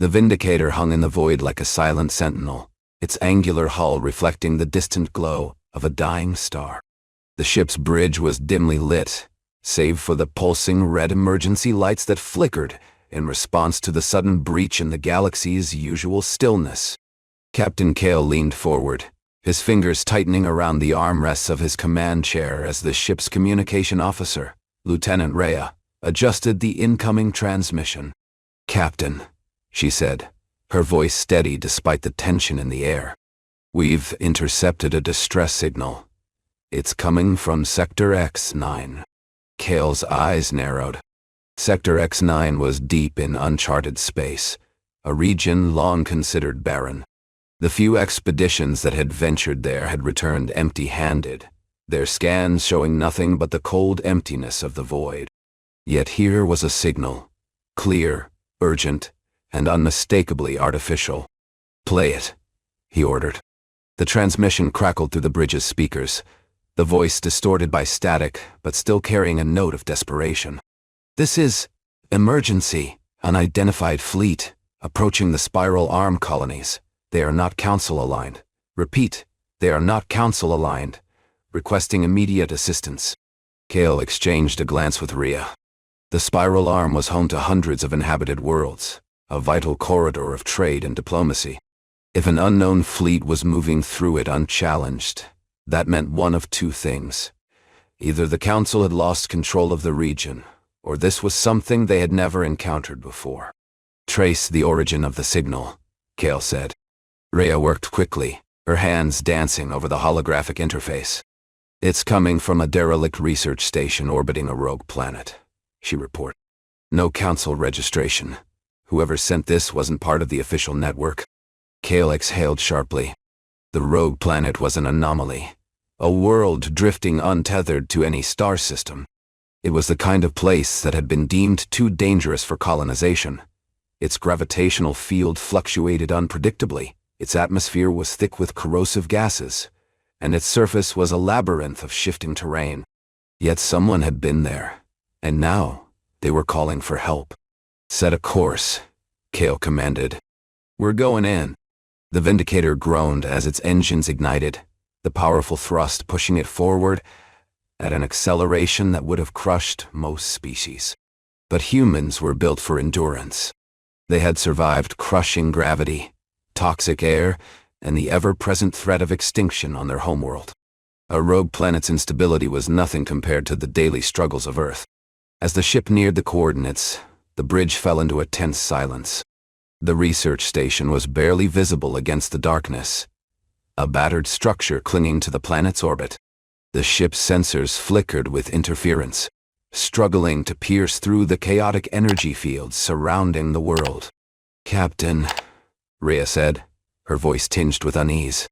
The Vindicator hung in the void like a silent sentinel, its angular hull reflecting the distant glow of a dying star. The ship's bridge was dimly lit, save for the pulsing red emergency lights that flickered in response to the sudden breach in the galaxy's usual stillness. Captain Kael leaned forward, his fingers tightening around the armrests of his command chair as the ship's communication officer, Lieutenant Rhea, adjusted the incoming transmission. "Captain," she said, her voice steady despite the tension in the air. "We've intercepted a distress signal. It's coming from Sector X9. Kael's eyes narrowed. Sector X9 was deep in uncharted space, a region long considered barren. The few expeditions that had ventured there had returned empty-handed, their scans showing nothing but the cold emptiness of the void. Yet here was a signal, clear, urgent, and unmistakably artificial. "Play it," he ordered. The transmission crackled through the bridge's speakers, the voice distorted by static but still carrying a note of desperation. "This is emergency. Unidentified fleet, approaching the spiral arm colonies. They are not council-aligned. Repeat, they are not council-aligned. Requesting immediate assistance." Kael exchanged a glance with Rhea. The spiral arm was home to hundreds of inhabited worlds, a vital corridor of trade and diplomacy. If an unknown fleet was moving through it unchallenged, that meant one of two things. Either the Council had lost control of the region, or this was something they had never encountered before. "Trace the origin of the signal," Kael said. Rhea worked quickly, her hands dancing over the holographic interface. "It's coming from a derelict research station orbiting a rogue planet," she reported. "No Council registration. Whoever sent this wasn't part of the official network." Kael exhaled sharply. The rogue planet was an anomaly, a world drifting untethered to any star system. It was the kind of place that had been deemed too dangerous for colonization. Its gravitational field fluctuated unpredictably, its atmosphere was thick with corrosive gases, and its surface was a labyrinth of shifting terrain. Yet someone had been there, and now they were calling for help. "Set a course," Kael commanded. "We're going in." The Vindicator groaned as its engines ignited, the powerful thrust pushing it forward at an acceleration that would have crushed most species. But humans were built for endurance. They had survived crushing gravity, toxic air, and the ever-present threat of extinction on their homeworld. A rogue planet's instability was nothing compared to the daily struggles of Earth. As the ship neared the coordinates, the bridge fell into a tense silence. The research station was barely visible against the darkness, a battered structure clinging to the planet's orbit. The ship's sensors flickered with interference, struggling to pierce through the chaotic energy fields surrounding the world. "Captain," Rhea said, her voice tinged with unease.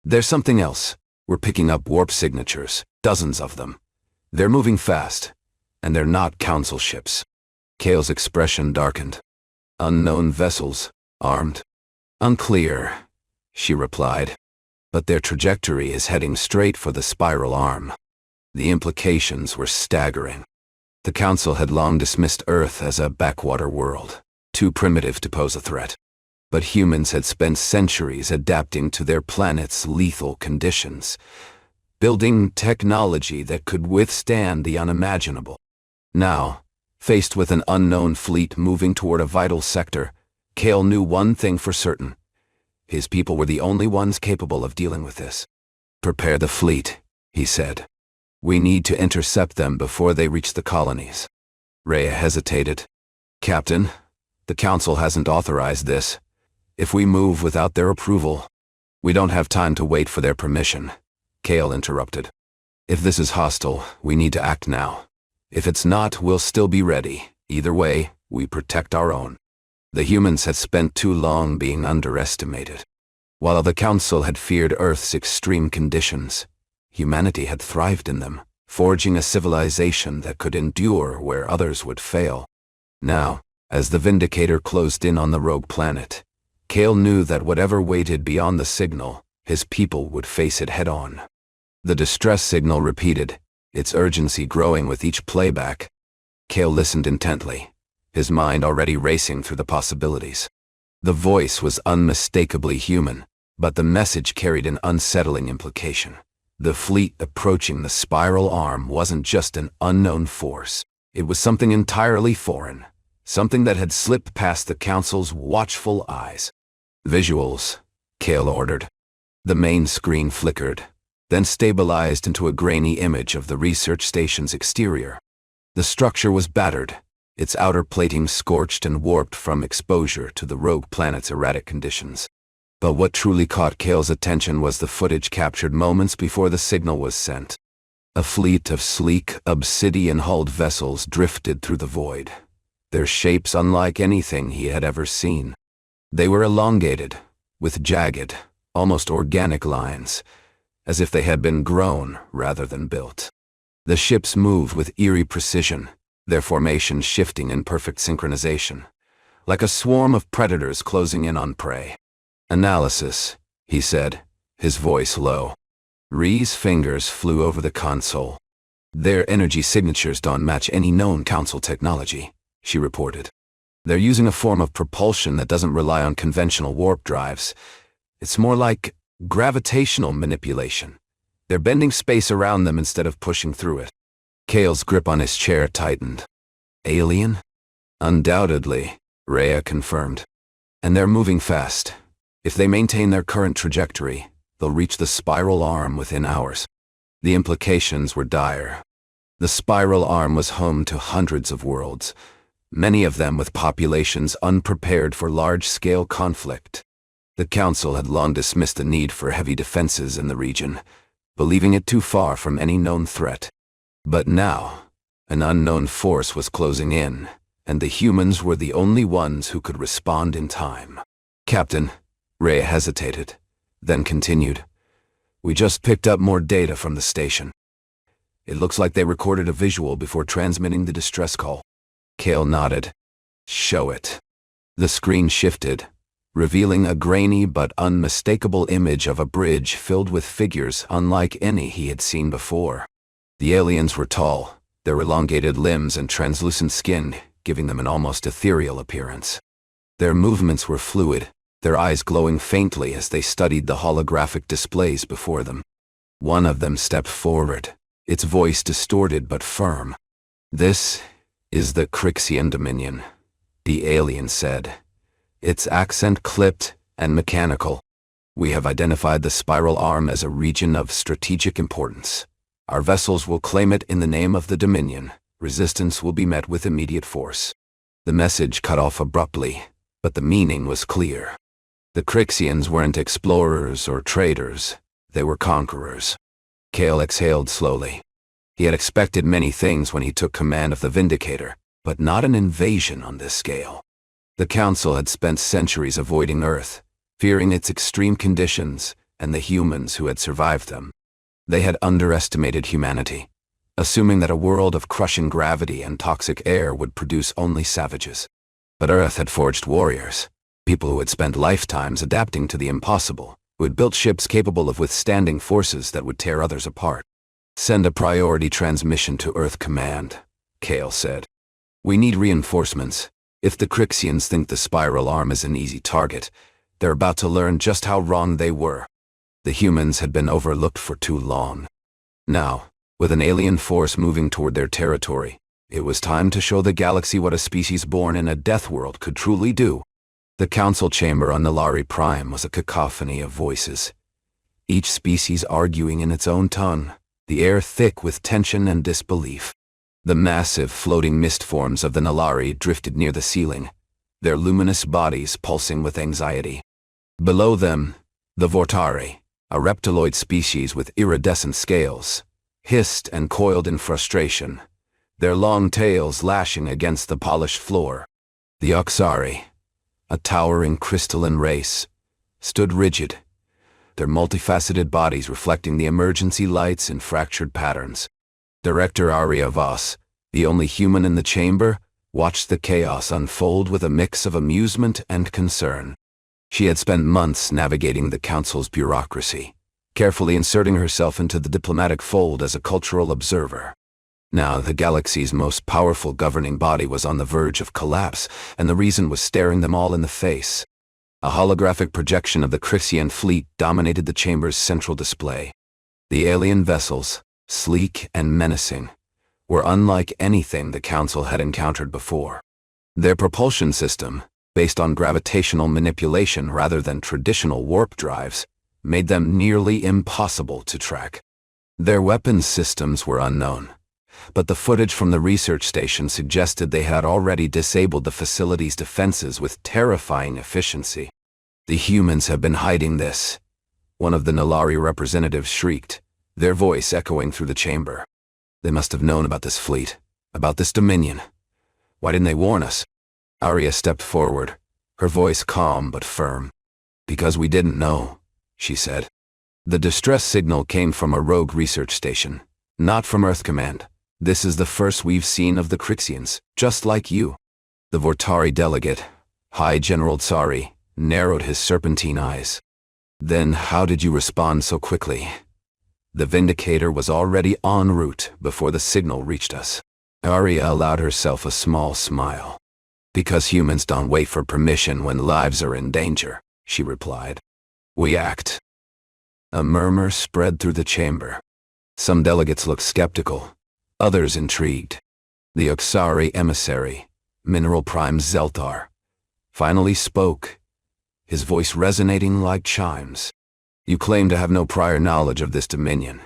"There's something else. We're picking up warp signatures, dozens of them. They're moving fast, and they're not council ships." Kael's expression darkened. "Unknown vessels, armed?" "Unclear," she replied. "But their trajectory is heading straight for the spiral arm." The implications were staggering. The Council had long dismissed Earth as a backwater world, too primitive to pose a threat. But humans had spent centuries adapting to their planet's lethal conditions, building technology that could withstand the unimaginable. Now, faced with an unknown fleet moving toward a vital sector, Kael knew one thing for certain. His people were the only ones capable of dealing with this. "Prepare the fleet," he said. "We need to intercept them before they reach the colonies." Rhea hesitated. "Captain, the Council hasn't authorized this. If we move without their approval..." "We don't have time to wait for their permission," Kael interrupted. "If this is hostile, we need to act now. If it's not, we'll still be ready. Either way, we protect our own." The humans had spent too long being underestimated. While the Council had feared Earth's extreme conditions, humanity had thrived in them, forging a civilization that could endure where others would fail. Now, as the Vindicator closed in on the rogue planet, Kael knew that whatever waited beyond the signal, his people would face it head-on. The distress signal repeated, its urgency growing with each playback. Kael listened intently, his mind already racing through the possibilities. The voice was unmistakably human, but the message carried an unsettling implication. The fleet approaching the spiral arm wasn't just an unknown force. It was something entirely foreign, something that had slipped past the Council's watchful eyes. "Visuals," Kael ordered. The main screen flickered, then stabilized into a grainy image of the research station's exterior. The structure was battered, its outer plating scorched and warped from exposure to the rogue planet's erratic conditions. But what truly caught Kael's attention was the footage captured moments before the signal was sent. A fleet of sleek, obsidian-hulled vessels drifted through the void, their shapes unlike anything he had ever seen. They were elongated, with jagged, almost organic lines, as if they had been grown rather than built. The ships moved with eerie precision, their formation shifting in perfect synchronization, like a swarm of predators closing in on prey. "Analysis," he said, his voice low. Ree's fingers flew over the console. "Their energy signatures don't match any known Council technology," she reported. "They're using a form of propulsion that doesn't rely on conventional warp drives. It's more like gravitational manipulation. They're bending space around them instead of pushing through it." Kael's grip on his chair tightened. "Alien?" "Undoubtedly," Rhea confirmed. "And they're moving fast. If they maintain their current trajectory, they'll reach the spiral arm within hours." The implications were dire. The spiral arm was home to hundreds of worlds, many of them with populations unprepared for large-scale conflict. The Council had long dismissed the need for heavy defenses in the region, believing it too far from any known threat. But now, an unknown force was closing in, and the humans were the only ones who could respond in time. "Captain," Rhea hesitated, then continued, "we just picked up more data from the station. It looks like they recorded a visual before transmitting the distress call." Kael nodded. "Show it." The screen shifted, revealing a grainy but unmistakable image of a bridge filled with figures unlike any he had seen before. The aliens were tall, their elongated limbs and translucent skin giving them an almost ethereal appearance. Their movements were fluid, their eyes glowing faintly as they studied the holographic displays before them. One of them stepped forward, its voice distorted but firm. "This is the Kryxian Dominion," the alien said, its accent clipped and mechanical. "We have identified the spiral arm as a region of strategic importance. Our vessels will claim it in the name of the Dominion. Resistance will be met with immediate force." The message cut off abruptly, but the meaning was clear. The Kryxians weren't explorers or traders, they were conquerors. Kael exhaled slowly. He had expected many things when he took command of the Vindicator, but not an invasion on this scale. The Council had spent centuries avoiding Earth, fearing its extreme conditions and the humans who had survived them. They had underestimated humanity, assuming that a world of crushing gravity and toxic air would produce only savages. But Earth had forged warriors, people who had spent lifetimes adapting to the impossible, who had built ships capable of withstanding forces that would tear others apart. "Send a priority transmission to Earth Command," Kael said. "We need reinforcements. If the Kryxians think the spiral arm is an easy target, they're about to learn just how wrong they were. The humans had been overlooked for too long. Now, with an alien force moving toward their territory, it was time to show the galaxy what a species born in a death world could truly do." The council chamber on Nalari Prime was a cacophony of voices, each species arguing in its own tongue, the air thick with tension and disbelief. The massive floating mist forms of the Nalari drifted near the ceiling, their luminous bodies pulsing with anxiety. Below them, the Vortari, a reptiloid species with iridescent scales, hissed and coiled in frustration, their long tails lashing against the polished floor. The Oxari, a towering crystalline race, stood rigid, their multifaceted bodies reflecting the emergency lights in fractured patterns. Director Arya Voss, the only human in the chamber, watched the chaos unfold with a mix of amusement and concern. She had spent months navigating the council's bureaucracy, carefully inserting herself into the diplomatic fold as a cultural observer. Now the galaxy's most powerful governing body was on the verge of collapse, and the reason was staring them all in the face. A holographic projection of the Kryxian fleet dominated the chamber's central display. The alien vessels, sleek and menacing, were unlike anything the Council had encountered before. Their propulsion system, based on gravitational manipulation rather than traditional warp drives, made them nearly impossible to track. Their weapons systems were unknown, but the footage from the research station suggested they had already disabled the facility's defenses with terrifying efficiency. "The humans have been hiding this," one of the Nalari representatives shrieked, their voice echoing through the chamber. "They must have known about this fleet, about this Dominion. Why didn't they warn us?" Arya stepped forward, her voice calm but firm. "Because we didn't know," she said. The distress signal came from a rogue research station, not from Earth Command. "This is the first we've seen of the Kryxians, just like you." The Vortari delegate, High General Tsari, narrowed his serpentine eyes. "Then how did you respond so quickly?" The Vindicator was already en route before the signal reached us. Arya allowed herself a small smile. "Because humans don't wait for permission when lives are in danger," she replied. "We act." A murmur spread through the chamber. Some delegates looked skeptical, others intrigued. The Oxari emissary, Mineral Prime Zeltar, finally spoke, his voice resonating like chimes. "You claim to have no prior knowledge of this Dominion,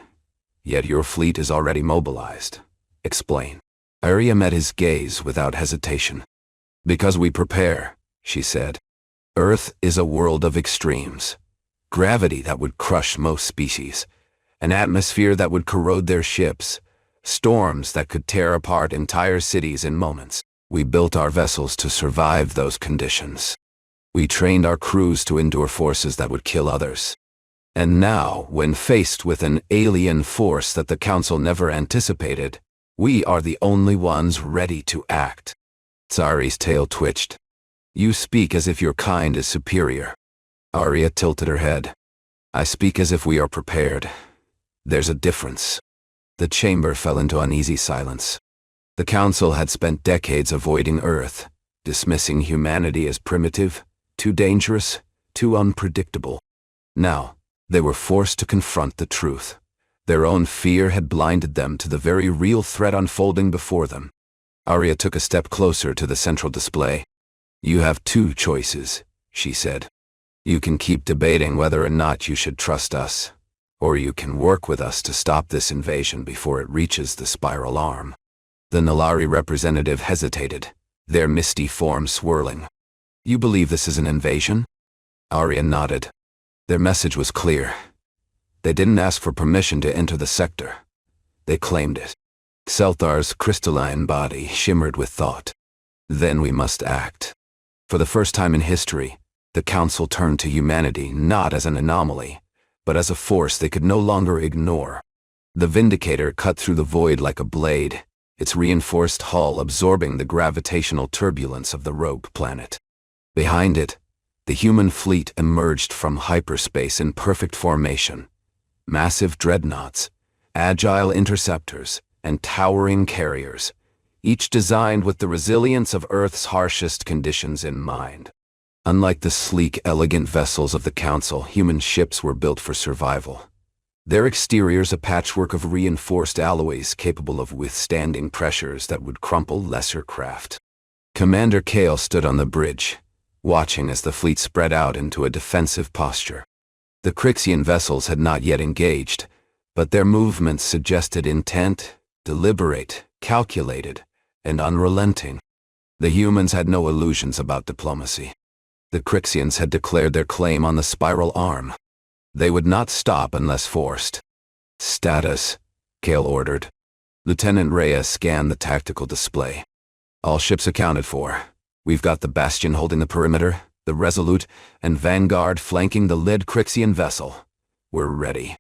yet your fleet is already mobilized. Explain." Arya met his gaze without hesitation. "Because we prepare," she said. "Earth is a world of extremes. Gravity that would crush most species, an atmosphere that would corrode their ships, storms that could tear apart entire cities in moments. We built our vessels to survive those conditions. We trained our crews to endure forces that would kill others. And now, when faced with an alien force that the Council never anticipated, we are the only ones ready to act." Tsari's tail twitched. "You speak as if your kind is superior." Arya tilted her head. "I speak as if we are prepared. There's a difference." The chamber fell into uneasy silence. The Council had spent decades avoiding Earth, dismissing humanity as primitive, too dangerous, too unpredictable. Now, they were forced to confront the truth. Their own fear had blinded them to the very real threat unfolding before them. Arya took a step closer to the central display. "You have two choices," she said. "You can keep debating whether or not you should trust us, or you can work with us to stop this invasion before it reaches the spiral arm." The Nalari representative hesitated, their misty form swirling. "You believe this is an invasion?" Arya nodded. Their message was clear. They didn't ask for permission to enter the sector. They claimed it. Zeltar's crystalline body shimmered with thought. "Then we must act." For the first time in history, the Council turned to humanity not as an anomaly, but as a force they could no longer ignore. The Vindicator cut through the void like a blade, its reinforced hull absorbing the gravitational turbulence of the rogue planet. Behind it, the human fleet emerged from hyperspace in perfect formation. Massive dreadnoughts, agile interceptors, and towering carriers, each designed with the resilience of Earth's harshest conditions in mind. Unlike the sleek, elegant vessels of the Council, human ships were built for survival. Their exteriors a patchwork of reinforced alloys capable of withstanding pressures that would crumple lesser craft. Commander Kael stood on the bridge, watching as the fleet spread out into a defensive posture. The Kryxian vessels had not yet engaged, but their movements suggested intent, deliberate, calculated, and unrelenting. The humans had no illusions about diplomacy. The Kryxians had declared their claim on the spiral arm. They would not stop unless forced. "Status," Kael ordered. Lieutenant Reyes scanned the tactical display. "All ships accounted for. We've got the Bastion holding the perimeter, the Resolute, and Vanguard flanking the lead Kryxian vessel. We're ready."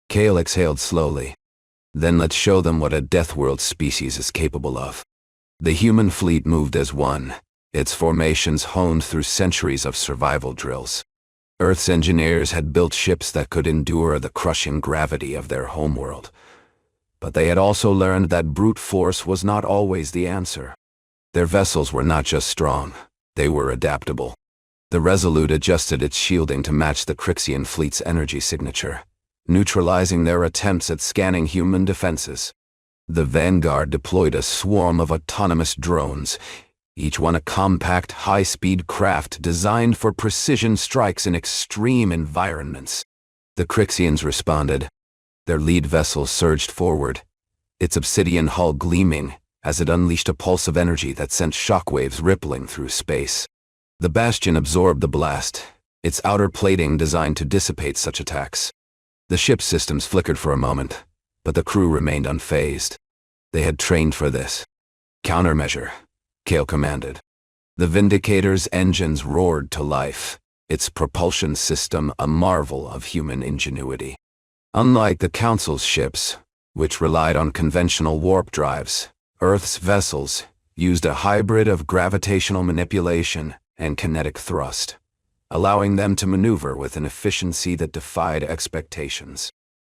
Kael exhaled slowly. "Then let's show them what a Deathworld species is capable of." The human fleet moved as one, its formations honed through centuries of survival drills. Earth's engineers had built ships that could endure the crushing gravity of their homeworld. But they had also learned that brute force was not always the answer. Their vessels were not just strong, they were adaptable. The Resolute adjusted its shielding to match the Kryxian fleet's energy signature, neutralizing their attempts at scanning human defenses. The Vanguard deployed a swarm of autonomous drones, each one a compact, high-speed craft designed for precision strikes in extreme environments. The Kryxians responded. Their lead vessel surged forward, its obsidian hull gleaming as it unleashed a pulse of energy that sent shockwaves rippling through space. The Bastion absorbed the blast, its outer plating designed to dissipate such attacks. The ship's systems flickered for a moment, but the crew remained unfazed. They had trained for this. Countermeasure, Kael commanded. The Vindicator's engines roared to life, its propulsion system a marvel of human ingenuity. Unlike the Council's ships, which relied on conventional warp drives, Earth's vessels used a hybrid of gravitational manipulation and kinetic thrust, allowing them to maneuver with an efficiency that defied expectations.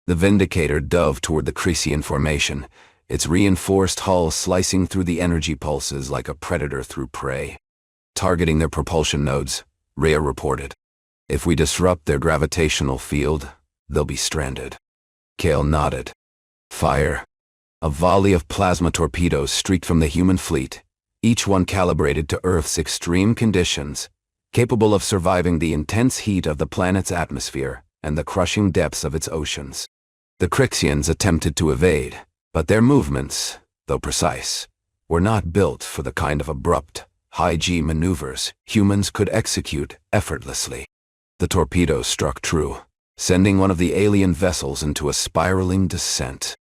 The Vindicator dove toward the Kryxian formation, its reinforced hull slicing through the energy pulses like a predator through prey. Targeting their propulsion nodes, Rhea reported. If we disrupt their gravitational field, they'll be stranded. Kael nodded. Fire. A volley of plasma torpedoes streaked from the human fleet, each one calibrated to Earth's extreme conditions, capable of surviving the intense heat of the planet's atmosphere and the crushing depths of its oceans. The Kryxians attempted to evade, but their movements, though precise, were not built for the kind of abrupt, high-G maneuvers humans could execute effortlessly. The torpedoes struck true, sending one of the alien vessels into a spiraling descent.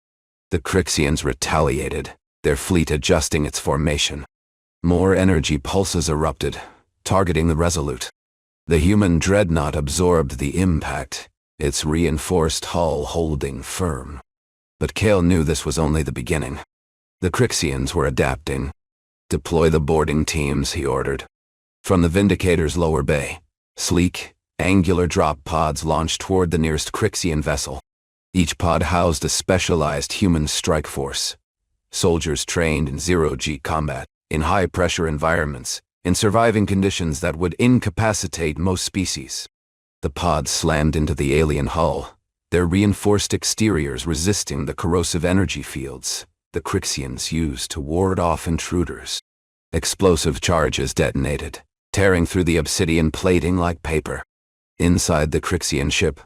The Kryxians retaliated, their fleet adjusting its formation. More energy pulses erupted, targeting the Resolute. The human dreadnought absorbed the impact, its reinforced hull holding firm. But Kael knew this was only the beginning. The Kryxians were adapting. Deploy the boarding teams, he ordered. From the Vindicator's lower bay, sleek, angular drop pods launched toward the nearest Kryxian vessel. Each pod housed a specialized human strike force. Soldiers trained in zero-G combat, in high-pressure environments, in surviving conditions that would incapacitate most species. The pods slammed into the alien hull, their reinforced exteriors resisting the corrosive energy fields the Kryxians used to ward off intruders. Explosive charges detonated, tearing through the obsidian plating like paper. Inside the Kryxian ship,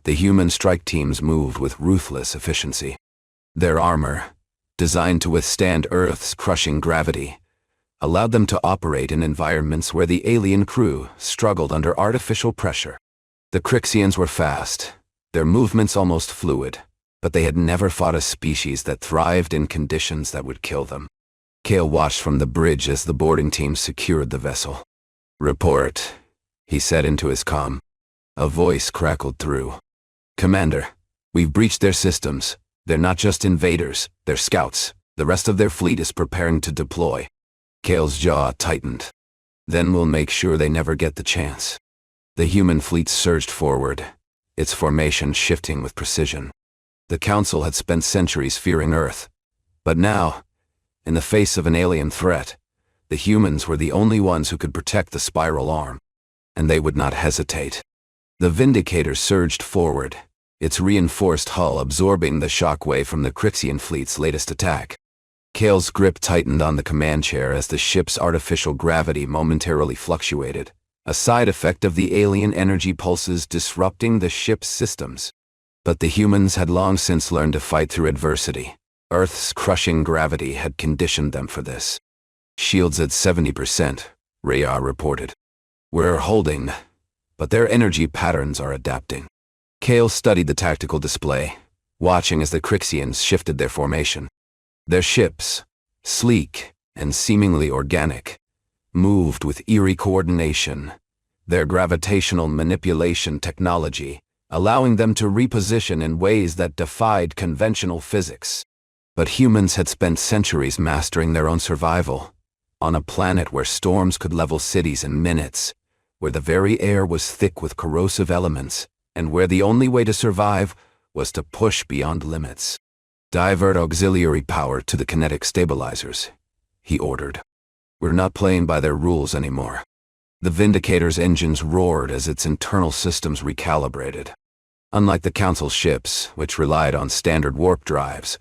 the human strike teams moved with ruthless efficiency. Their armor, designed to withstand Earth's crushing gravity, allowed them to operate in environments where the alien crew struggled under artificial pressure. The Kryxians were fast, their movements almost fluid, but they had never fought a species that thrived in conditions that would kill them. Kael watched from the bridge as the boarding team secured the vessel. "Report," he said into his comm. A voice crackled through. "Commander, we've breached their systems. They're not just invaders, they're scouts. The rest of their fleet is preparing to deploy." Kael's jaw tightened. "Then we'll make sure they never get the chance." The human fleet surged forward, its formation shifting with precision. The Council had spent centuries fearing Earth. But now, in the face of an alien threat, the humans were the only ones who could protect the spiral arm. And they would not hesitate. The Vindicator surged forward, its reinforced hull absorbing the shockwave from the Kryxian fleet's latest attack. Kael's grip tightened on the command chair as the ship's artificial gravity momentarily fluctuated, a side effect of the alien energy pulses disrupting the ship's systems. But the humans had long since learned to fight through adversity. Earth's crushing gravity had conditioned them for this. "Shields at 70%, Rhea reported. "We're holding, but their energy patterns are adapting." Kael studied the tactical display, watching as the Kryxians shifted their formation. Their ships, sleek and seemingly organic, moved with eerie coordination, their gravitational manipulation technology allowing them to reposition in ways that defied conventional physics. But humans had spent centuries mastering their own survival, on a planet where storms could level cities in minutes, where the very air was thick with corrosive elements, and where the only way to survive was to push beyond limits. "Divert auxiliary power to the kinetic stabilizers," he ordered. "We're not playing by their rules anymore." The Vindicator's engines roared as its internal systems recalibrated. Unlike the Council's ships, which relied on standard warp drives,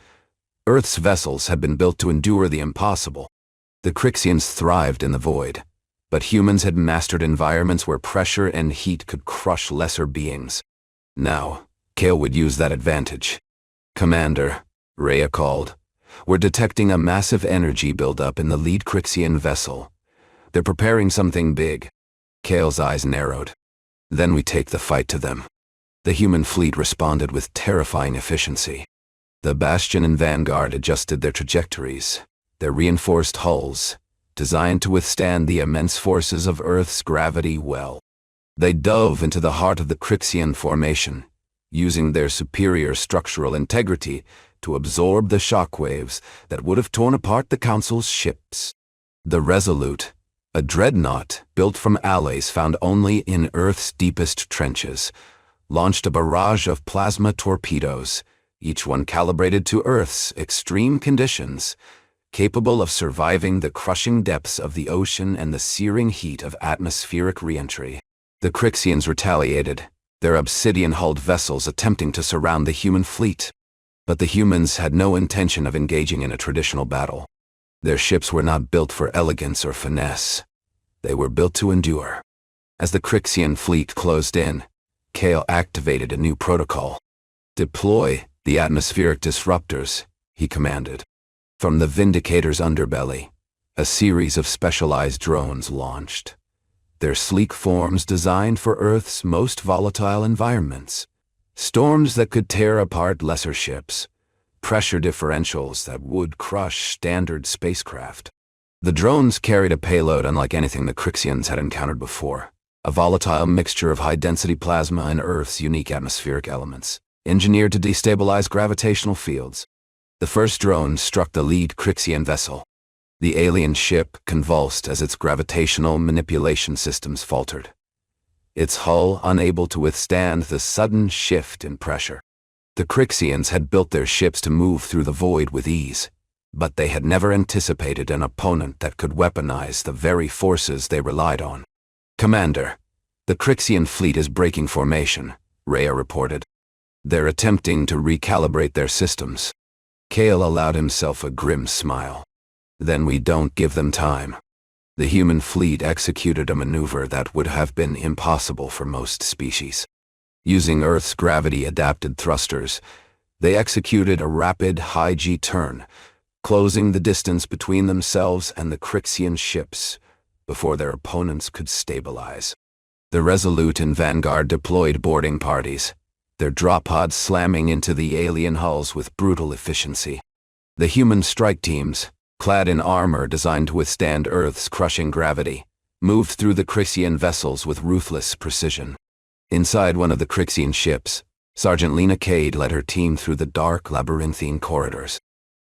Earth's vessels had been built to endure the impossible. The Kryxians thrived in the void, but humans had mastered environments where pressure and heat could crush lesser beings. Now, Kael would use that advantage. "Commander," Rhea called, "we're detecting a massive energy buildup in the lead Kryxian vessel. They're preparing something big." Kael's eyes narrowed. "Then we take the fight to them." The human fleet responded with terrifying efficiency. The Bastion and Vanguard adjusted their trajectories, their reinforced hulls, designed to withstand the immense forces of Earth's gravity well. They dove into the heart of the Kryxian formation, using their superior structural integrity to absorb the shockwaves that would have torn apart the Council's ships. The Resolute, a dreadnought built from alloys found only in Earth's deepest trenches, launched a barrage of plasma torpedoes, each one calibrated to Earth's extreme conditions, capable of surviving the crushing depths of the ocean and the searing heat of atmospheric re-entry. The Kryxians retaliated, their obsidian-hulled vessels attempting to surround the human fleet. But the humans had no intention of engaging in a traditional battle. Their ships were not built for elegance or finesse. They were built to endure. As the Kryxian fleet closed in, Kael activated a new protocol. "Deploy the atmospheric disruptors," he commanded. From the Vindicator's underbelly, a series of specialized drones launched, their sleek forms designed for Earth's most volatile environments. Storms that could tear apart lesser ships, pressure differentials that would crush standard spacecraft. The drones carried a payload unlike anything the Kryxians had encountered before, a volatile mixture of high-density plasma and Earth's unique atmospheric elements, engineered to destabilize gravitational fields. The first drone struck the lead Kryxian vessel. The alien ship convulsed as its gravitational manipulation systems faltered, its hull unable to withstand the sudden shift in pressure. The Kryxians had built their ships to move through the void with ease, but they had never anticipated an opponent that could weaponize the very forces they relied on. "Commander, the Kryxian fleet is breaking formation," Rhea reported. "They're attempting to recalibrate their systems." Kael allowed himself a grim smile. "Then we don't give them time." The human fleet executed a maneuver that would have been impossible for most species. Using Earth's gravity-adapted thrusters, they executed a rapid high-G turn, closing the distance between themselves and the Kryxian ships before their opponents could stabilize. The Resolute and Vanguard deployed boarding parties, their drop pods slamming into the alien hulls with brutal efficiency. The human strike teams, clad in armor designed to withstand Earth's crushing gravity, moved through the Kryxian vessels with ruthless precision. Inside one of the Kryxian ships, Sergeant Lena Cade led her team through the dark, labyrinthine corridors.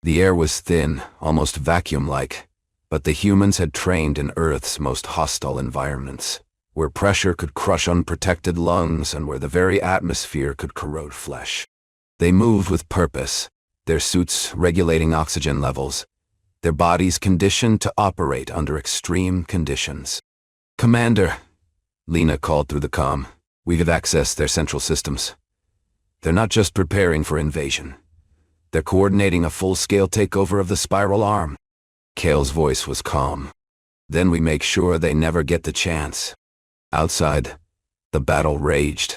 The air was thin, almost vacuum-like, but the humans had trained in Earth's most hostile environments, where pressure could crush unprotected lungs and where the very atmosphere could corrode flesh. They moved with purpose, their suits regulating oxygen levels, their bodies conditioned to operate under extreme conditions. "Commander," Lena called through the comm, "we've accessed their central systems. They're not just preparing for invasion. They're coordinating a full-scale takeover of the spiral arm." Kael's voice was calm. "Then we make sure they never get the chance." Outside, the battle raged.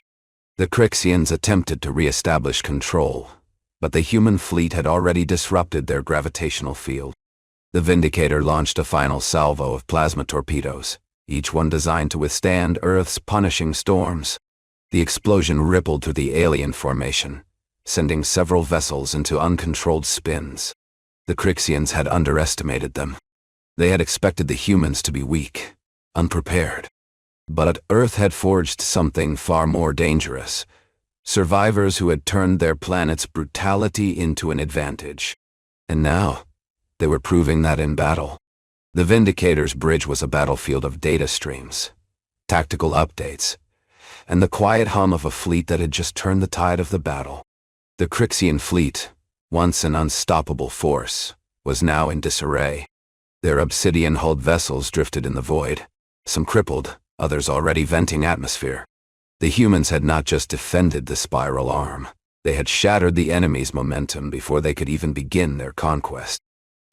The Kryxians attempted to re-establish control, but the human fleet had already disrupted their gravitational field. The Vindicator launched a final salvo of plasma torpedoes, each one designed to withstand Earth's punishing storms. The explosion rippled through the alien formation, sending several vessels into uncontrolled spins. The Kryxians had underestimated them. They had expected the humans to be weak, unprepared. But Earth had forged something far more dangerous: survivors who had turned their planet's brutality into an advantage. And now, they were proving that in battle. The Vindicator's bridge was a battlefield of data streams, tactical updates, and the quiet hum of a fleet that had just turned the tide of the battle. The Kryxian fleet, once an unstoppable force, was now in disarray. Their obsidian-hulled vessels drifted in the void, some crippled, others already venting atmosphere. The humans had not just defended the spiral arm, they had shattered the enemy's momentum before they could even begin their conquest.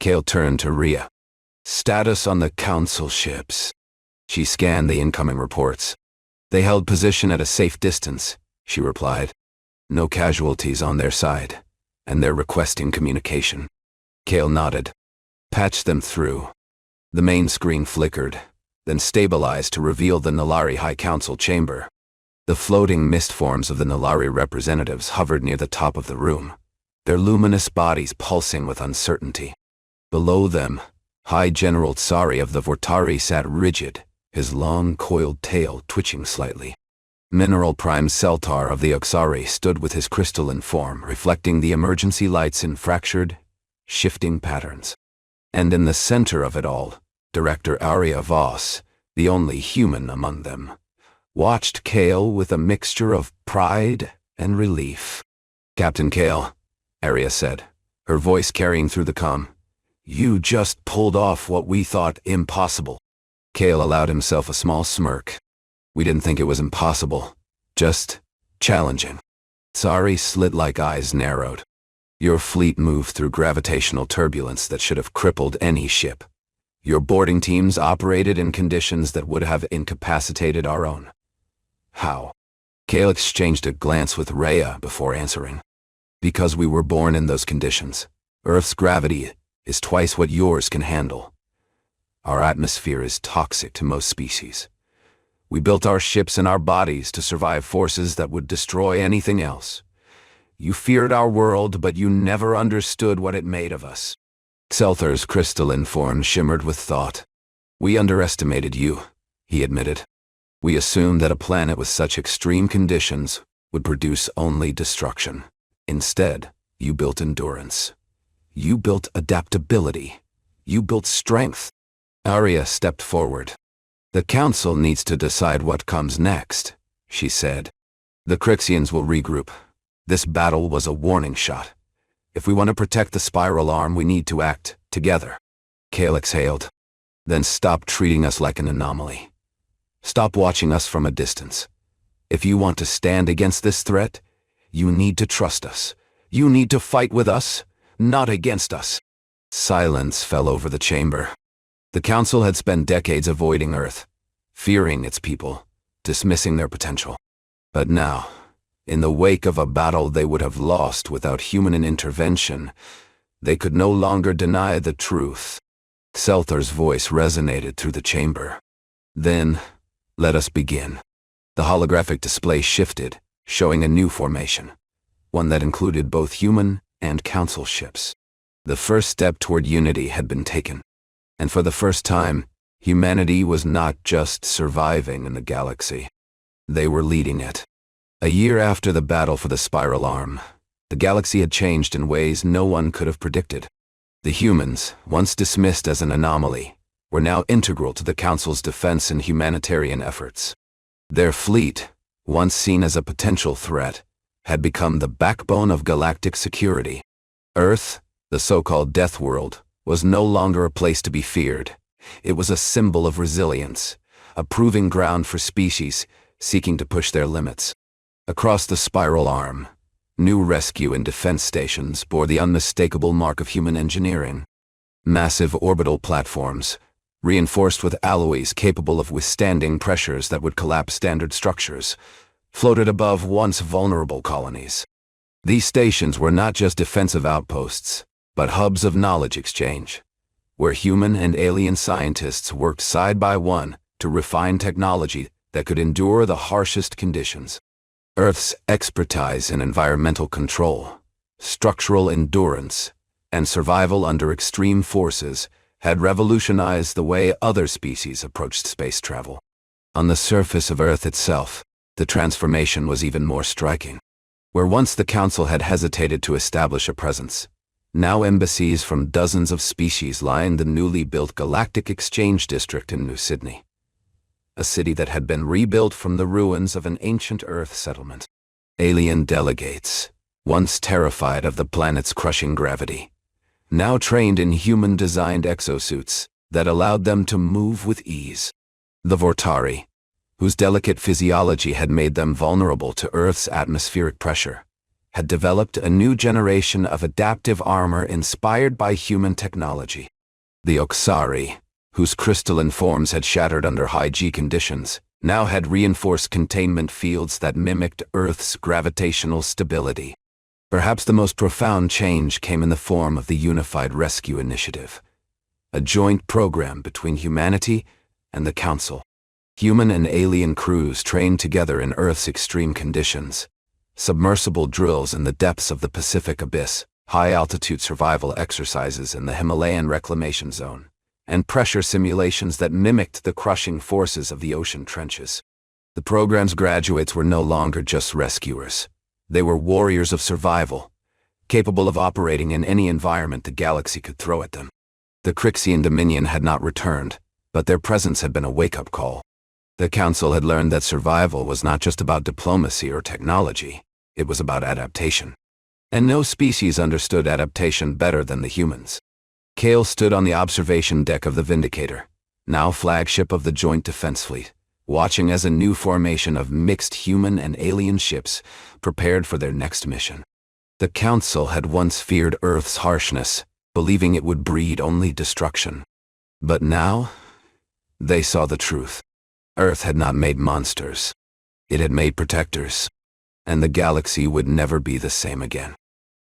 Kael turned to Rhea. Status on the Council ships. She scanned the incoming reports. They held position at a safe distance, she replied. No casualties on their side, and they're requesting communication. Kael nodded. Patch them through. The main screen flickered, then stabilized to reveal the Nalari High Council chamber. The floating mist forms of the Nalari representatives hovered near the top of the room, their luminous bodies pulsing with uncertainty. Below them, High General Tsari of the Vortari sat rigid, his long, coiled tail twitching slightly. Mineral Prime Seltar of the Oxari stood with his crystalline form reflecting the emergency lights in fractured, shifting patterns. And in the center of it all, Director Arya Voss, the only human among them, watched Kael with a mixture of pride and relief. Captain Kael, Arya said, her voice carrying through the comm, you just pulled off what we thought impossible. Kael allowed himself a small smirk. We didn't think it was impossible, just challenging. Tsari's slit-like eyes narrowed. Your fleet moved through gravitational turbulence that should have crippled any ship. Your boarding teams operated in conditions that would have incapacitated our own. How? Kael exchanged a glance with Rhea before answering. Because we were born in those conditions. Earth's gravity is twice what yours can handle. Our atmosphere is toxic to most species. We built our ships and our bodies to survive forces that would destroy anything else. You feared our world, but you never understood what it made of us. Selthar's crystalline form shimmered with thought. We underestimated you, he admitted. We assumed that a planet with such extreme conditions would produce only destruction. Instead, you built endurance. You built adaptability. You built strength. Arya stepped forward. The Council needs to decide what comes next, she said. The Kryxians will regroup. This battle was a warning shot. If we want to protect the spiral arm, we need to act together. Kael exhaled. Then stop treating us like an anomaly. Stop watching us from a distance. If you want to stand against this threat, you need to trust us. You need to fight with us, not against us. Silence fell over the chamber. The Council had spent decades avoiding Earth, fearing its people, dismissing their potential. But now, in the wake of a battle they would have lost without human intervention, they could no longer deny the truth. Selthar's voice resonated through the chamber. Then, let us begin. The holographic display shifted, showing a new formation, one that included both human and Council ships. The first step toward unity had been taken, and for the first time, humanity was not just surviving in the galaxy. They were leading it. A year after the battle for the spiral arm, the galaxy had changed in ways no one could have predicted. The humans, once dismissed as an anomaly, were now integral to the Council's defense and humanitarian efforts. Their fleet, once seen as a potential threat, had become the backbone of galactic security. Earth, the so-called Death World, was no longer a place to be feared. It was a symbol of resilience, a proving ground for species seeking to push their limits. Across the spiral arm, new rescue and defense stations bore the unmistakable mark of human engineering. Massive orbital platforms, reinforced with alloys capable of withstanding pressures that would collapse standard structures, floated above once vulnerable colonies. These stations were not just defensive outposts, but hubs of knowledge exchange, where human and alien scientists worked side by one to refine technology that could endure the harshest conditions. Earth's expertise in environmental control, structural endurance, and survival under extreme forces had revolutionized the way other species approached space travel. On the surface of Earth itself, the transformation was even more striking. Where once the Council had hesitated to establish a presence, now embassies from dozens of species lined the newly built Galactic Exchange District in New Sydney, a city that had been rebuilt from the ruins of an ancient Earth settlement. Alien delegates, once terrified of the planet's crushing gravity, now trained in human-designed exosuits that allowed them to move with ease. The Vortari, whose delicate physiology had made them vulnerable to Earth's atmospheric pressure, had developed a new generation of adaptive armor inspired by human technology. The Oxari, whose crystalline forms had shattered under high G conditions, now had reinforced containment fields that mimicked Earth's gravitational stability. Perhaps the most profound change came in the form of the Unified Rescue Initiative, a joint program between humanity and the Council. Human and alien crews trained together in Earth's extreme conditions, submersible drills in the depths of the Pacific Abyss, high-altitude survival exercises in the Himalayan reclamation zone, and pressure simulations that mimicked the crushing forces of the ocean trenches. The program's graduates were no longer just rescuers. They were warriors of survival, capable of operating in any environment the galaxy could throw at them. The Kryxian Dominion had not returned, but their presence had been a wake-up call. The Council had learned that survival was not just about diplomacy or technology, it was about adaptation. And no species understood adaptation better than the humans. Kael stood on the observation deck of the Vindicator, now flagship of the Joint Defense Fleet, watching as a new formation of mixed human and alien ships prepared for their next mission. The Council had once feared Earth's harshness, believing it would breed only destruction. But now, they saw the truth. Earth had not made monsters. It had made protectors. And the galaxy would never be the same again.